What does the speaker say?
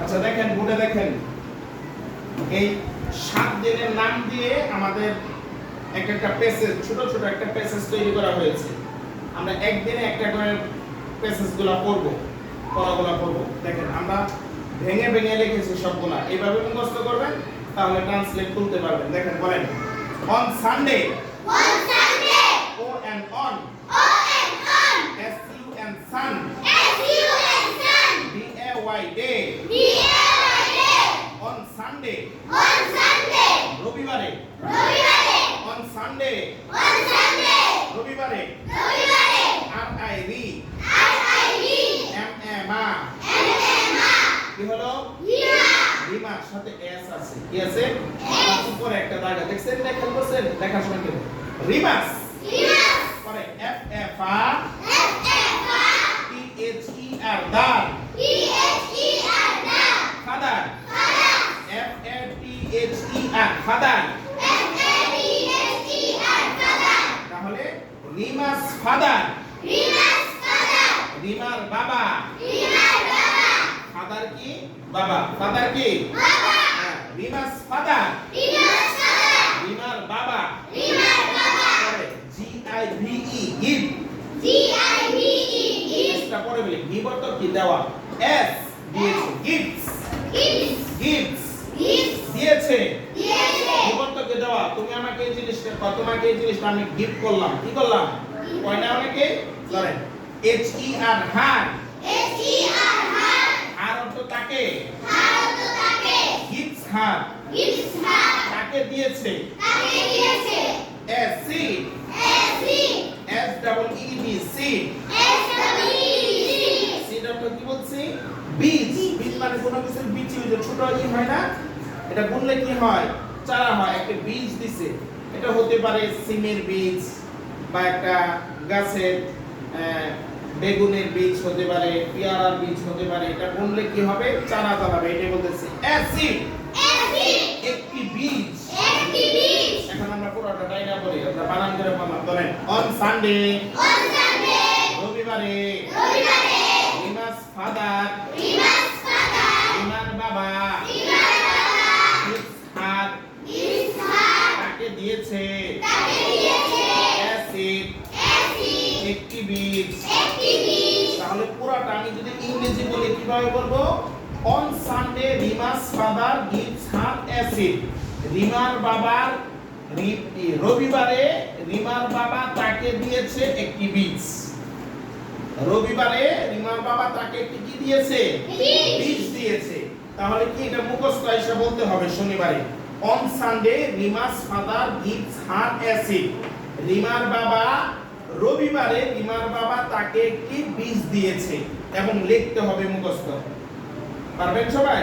আচ্ছা দেখেন বোর্ডে দেখেন এই 7 দিনের নাম দিয়ে আমাদের একটা প্যাসেজ ছোট ছোট একটা প্যাসেজ তৈরি করা হয়েছে। আমরা একদিনে একটা করে প্যাসেজগুলো পড়ব, পড়াগুলো পড়ব। দেখেন আমরা ভেঙে ভেঙে লিখেছি সবগুলা, এইভাবে মুখস্থ করবেন তাহলে ট্রান্সলেট করতে পারবেন। দেখেন বলেন on Sunday, O N on, S U N sun, D A Y day, on Sunday, রবিবারে, অন সানডে, রবিবারে, আর আই রি, এম এ মা, কি হলো রিমার সাথে এস আছে, কি আছে উপরে একটা দাগ দেখছেন না, খেয়াল করছেন লেখার সময় কি রিমাস, পরে এফ এ ফা, টি H E R ther, father, F A T H E R father, তাহলে রিমাস ফাদার, রিমার বাবা, ফাদার কি বাবা, ফাদার কি রিমাস ফাদার, রিমার বাবা, G I V E give, এটা পরে বলি গিভ অর্থ কি দেওয়া, এস দিয়েছে গিফটস, দিয়েছে, গিভ অর্থ কি দেওয়া। তুমি আমাকে এই জিনিসটা, তোমাকে এই জিনিসটা আমি গিফট করলাম, কি করলাম কয়না অনেকে ধরেন, এইচ ই আর হার, হার অর্থ তাকে, গিফটস হার, তাকে দিয়েছে, S C, S double E D seed, seed অর্থ কি বলছি বীজ, বীজ মানে কোনো কিছুর বীজ, ছোট ই হয় না, এটা বুনলে কি হয় চারা হয়, একটা বীজ দিছে, এটা হতে পারে সিমের বীজ বা একটা গাছের বেগুনের বীজ হতে পারে, পেয়ারার বীজ হতে পারে, এটা বুনলে কি হবে চারা দাঁড়াবে, এটাই বলতেছে অ্যাসিড, একটি বীজ। এখন আমরা পুরোটা ডাইনা বলি, আমরা বানান করে বললাম। ধরেন অন সানডে, রবিবারে, রিমাস ফাদার, রিমার বাবা, হাত তাকে দিয়েছে, অ্যাসিড একটি বীজ। তাহলে পুরোটা আমি যদি ইংরেজি বলি কিভাবে বলবো, on Sunday Rima's father gives her acid, রিমার বাবার, রবিবারে রিমার বাবা তাকে দিয়েছে একটি বীজ, রবিবারে রিমার বাবা তাকে একটি কি দিয়েছে বীজ দিয়েছে। তাহলে কি এটা মুখস্থ এসে বলতে হবে শনিবারে, on Sunday Rima's father gives her acid, রিমার বাবা রবিবারে রিমার বাবা তাকে একটি বীজ দিয়েছে, এবং লিখতে হবে মুখস্থ। পারবেন সবাই?